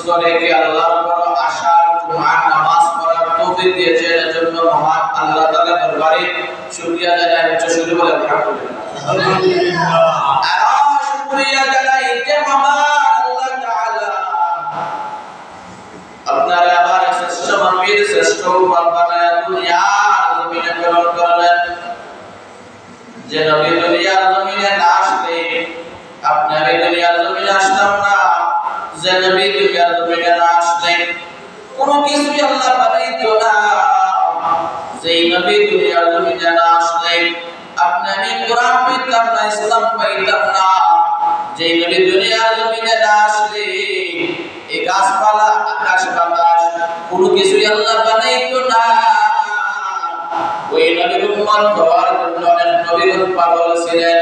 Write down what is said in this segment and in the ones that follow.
করে কি আল্লাহর বড় আশা জুমার নামাজ পড়ার তৌফিক দিয়েছেন এজন্য মহান আল্লাহ তাআলা দরবারে শুকরিয়া জানাই শুরু করে আলহামদুলিল্লাহ আর শুকরিয়া জানাই যে মহান আল্লাহ তাআলা আপনারা আমার শ্রেষ্ঠ নবীর শ্রেষ্ঠ বানায়া দুনিয়ার জমিনে প্রেরণ করলেন যে নবী দুনিয়ার জমিনে না আসলে আপনার এই দুনিয়ার জমিনে আসতাম না যে নবী দুনিয়ার জমিনে না আসলে কোনো কিছুই আল্লাহ বানাইতো না যেই নবী দুনিয়ার জমিনে না আসলে আপনি আমি কোরআন পাইতাম না ইসলাম পাইতাম না যেই নবী দুনিয়ার জমিনে না আসলে এই গাছপালা আকাশ বাতাস কোনো কিছুই আল্লাহ বানাইতো না ওই নবীর উম্মত হওয়ার জন্য অনেক নবীর পাগল ছিলেন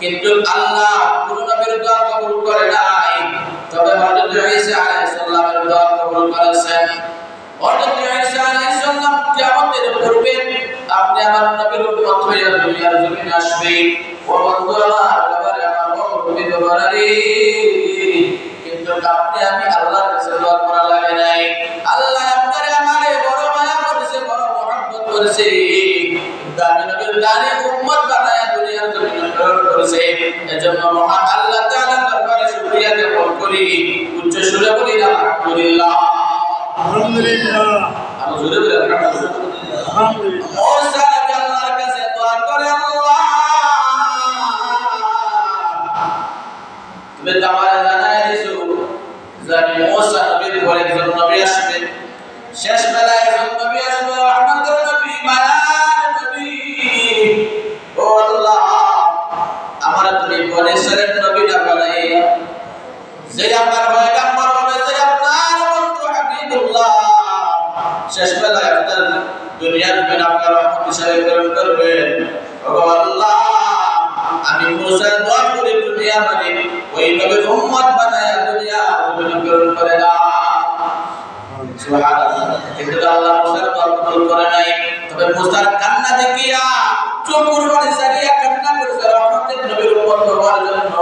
কিন্তু আল্লাহ কোন নবীর দোয়া কবুল করে নাই তবে হযরত ঈসা আলাইহিস সালামের দোয়া কবুল করেছেন হযরত ঈসা আলাইহিস সালাম কিয়ামতের পূর্বে আপনি আমার নবীর উম্মত হয়ে দুনিয়ার জমিনে আসবে ও বন্ধু আমার ব্যাপারে আমার নবী দরবারে কিন্তু আপনি আমি আল্লাহর কাছে দোয়া করা লাগে নাই আল্লাহ আপনারে আমারে বড় মায়া করেছে বড় মহব্বত করেছে দামি নবীর দানি উম্মত বানায়া দুনিয়ার জমিনে প্রেরণ করেছে এজন্য মহান আল্লাহ তাআলা দরবারে শুকরিয়া জ্ঞাপন করি উচ্চ সুরে বলি আলহামদুলিল্লাহ আলহামদুলিল্লাহ আমি জোরে বলি আলহামদুলিল্লাহ মুসা আল্লাহর কাছে দোয়া করে আল্লাহ তুমি তো আমারে জানাই দিছো জানি মুসা নবীর পরে একজন নবী আসবে শেষ বেলায় একজন নবী আসবে রহমতের নবী মায়ার নবী ও আল্লাহ আমার তুমি বনেশ্বরের নবীটা বানাইয়া যে আপনার পয়গম্বর হবে যে আপনার বন্ধু হাবিবুল্লাহ শেষ বেলায় আপনার দুনিয়ার জন্য আপনার রহমত হিসেবে প্রেরণ করবেন ও আল্লাহ আমি মুসার দোয়া করি দুনিয়া মানে ওই নবীর উম্মত বানায়া দুনিয়া জমিনে প্রেরণ করে দাও সুবহানাল্লাহ কিন্তু আল্লাহ মুসার দোয়া কবুল করে নাই তবে মুসার কান্না দেখিয়া চোখের পানি সারিয়া কান্না করেছে রহমতের নবীর উম্মত হওয়ার জন্য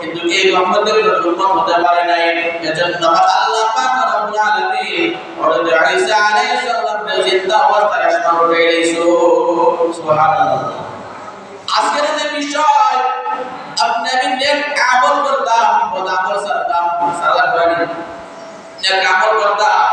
কিন্তু এই রহমতের নবীর উম্মত হতে পারে নাই এজন্য আল্লাহ পাক রব্বুল আলামিন হযরত ঈসা আলাইহিস সালামের জিন্দা অবস্থায় আসমান উঠে গেছে সুবহানাল্লাহ আজকের যে বিষয় আপনি আমি নেক আমল করতাম বদ আমল সারতাম সালাত পড়ি নেক আমল করতাম